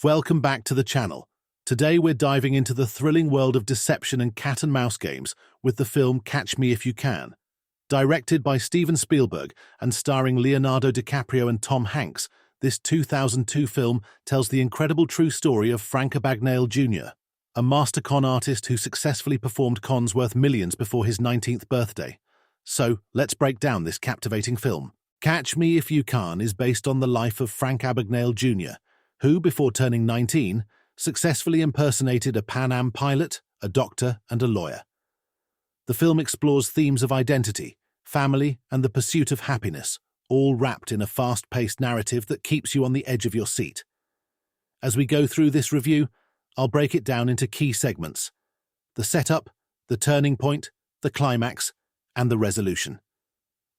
Welcome back to the channel. Today we're diving into the thrilling world of deception and cat-and-mouse games with the film Catch Me If You Can. Directed by Steven Spielberg and starring Leonardo DiCaprio and Tom Hanks, this 2002 film tells the incredible true story of Frank Abagnale Jr., a master con artist who successfully performed cons worth millions before his 19th birthday. So, let's break down this captivating film. Catch Me If You Can is based on the life of Frank Abagnale Jr., who, before turning 19, successfully impersonated a Pan Am pilot, a doctor, and a lawyer. The film explores themes of identity, family, and the pursuit of happiness, all wrapped in a fast-paced narrative that keeps you on the edge of your seat. As we go through this review, I'll break it down into key segments: the setup, the turning point, the climax, and the resolution.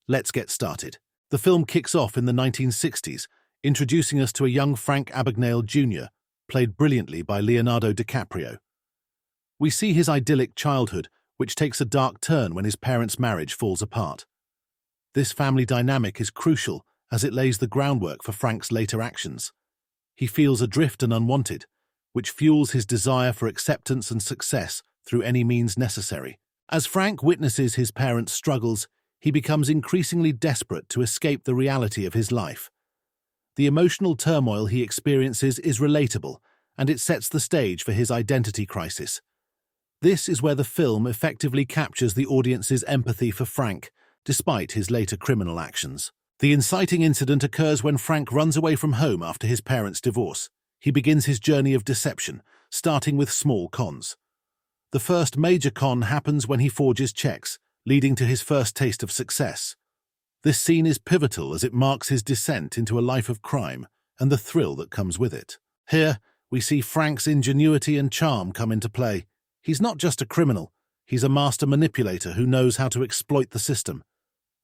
Let's get started. The film kicks off in the 1960s, introducing us to a young Frank Abagnale Jr., played brilliantly by Leonardo DiCaprio. We see his idyllic childhood, which takes a dark turn when his parents' marriage falls apart. This family dynamic is crucial as it lays the groundwork for Frank's later actions. He feels adrift and unwanted, which fuels his desire for acceptance and success through any means necessary. As Frank witnesses his parents' struggles, he becomes increasingly desperate to escape the reality of his life. The emotional turmoil he experiences is relatable, and it sets the stage for his identity crisis. This is where the film effectively captures the audience's empathy for Frank, despite his later criminal actions. The inciting incident occurs when Frank runs away from home after his parents' divorce. He begins his journey of deception, starting with small cons. The first major con happens when he forges checks, leading to his first taste of success. This scene is pivotal as it marks his descent into a life of crime and the thrill that comes with it. Here, we see Frank's ingenuity and charm come into play. He's not just a criminal, he's a master manipulator who knows how to exploit the system.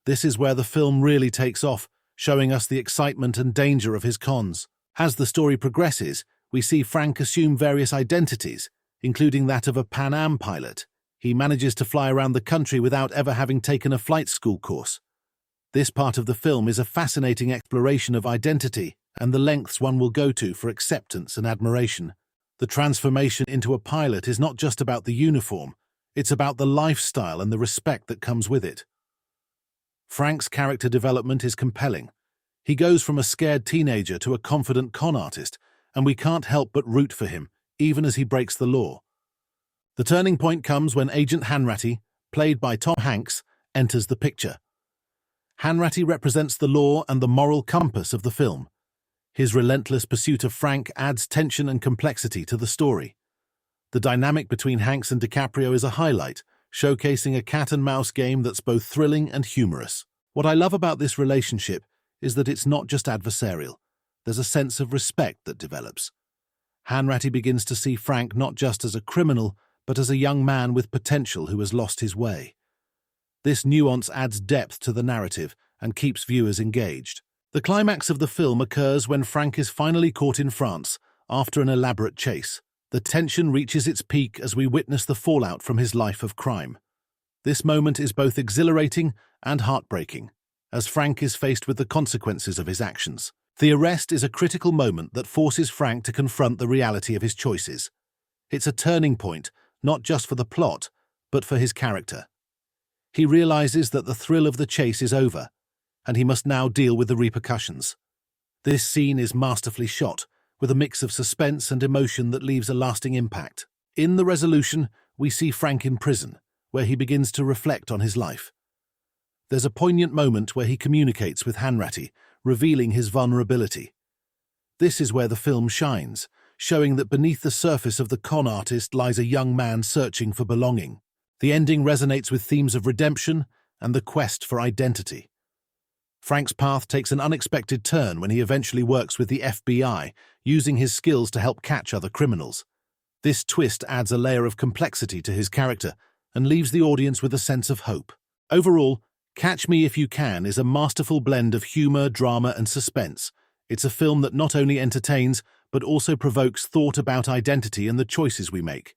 This is where the film really takes off, showing us the excitement and danger of his cons. As the story progresses, we see Frank assume various identities, including that of a Pan Am pilot. He manages to fly around the country without ever having taken a flight school course. This part of the film is a fascinating exploration of identity and the lengths one will go to for acceptance and admiration. The transformation into a pilot is not just about the uniform, it's about the lifestyle and the respect that comes with it. Frank's character development is compelling. He goes from a scared teenager to a confident con artist, and we can't help but root for him, even as he breaks the law. The turning point comes when Agent Hanratty, played by Tom Hanks, enters the picture. Hanratty represents the law and the moral compass of the film. His relentless pursuit of Frank adds tension and complexity to the story. The dynamic between Hanks and DiCaprio is a highlight, showcasing a cat-and-mouse game that's both thrilling and humorous. What I love about this relationship is that it's not just adversarial. There's a sense of respect that develops. Hanratty begins to see Frank not just as a criminal, but as a young man with potential who has lost his way. This nuance adds depth to the narrative and keeps viewers engaged. The climax of the film occurs when Frank is finally caught in France after an elaborate chase. The tension reaches its peak as we witness the fallout from his life of crime. This moment is both exhilarating and heartbreaking, as Frank is faced with the consequences of his actions. The arrest is a critical moment that forces Frank to confront the reality of his choices. It's a turning point, not just for the plot, but for his character. He realizes that the thrill of the chase is over, and he must now deal with the repercussions. This scene is masterfully shot, with a mix of suspense and emotion that leaves a lasting impact. In the resolution, we see Frank in prison, where he begins to reflect on his life. There's a poignant moment where he communicates with Hanratty, revealing his vulnerability. This is where the film shines, showing that beneath the surface of the con artist lies a young man searching for belonging. The ending resonates with themes of redemption and the quest for identity. Frank's path takes an unexpected turn when he eventually works with the FBI, using his skills to help catch other criminals. This twist adds a layer of complexity to his character and leaves the audience with a sense of hope. Overall, Catch Me If You Can is a masterful blend of humor, drama, and suspense. It's a film that not only entertains, but also provokes thought about identity and the choices we make.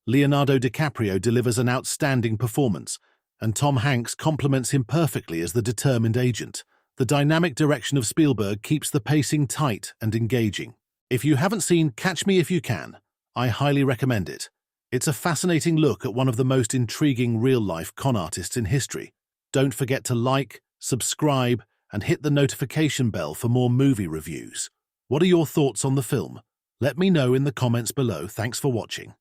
Leonardo DiCaprio delivers an outstanding performance, and Tom Hanks complements him perfectly as the determined agent. The dynamic direction of Spielberg keeps the pacing tight and engaging. If you haven't seen Catch Me If You Can, I highly recommend it. It's a fascinating look at one of the most intriguing real-life con artists in history. Don't forget to like, subscribe, and hit the notification bell for more movie reviews. What are your thoughts on the film? Let me know in the comments below. Thanks for watching.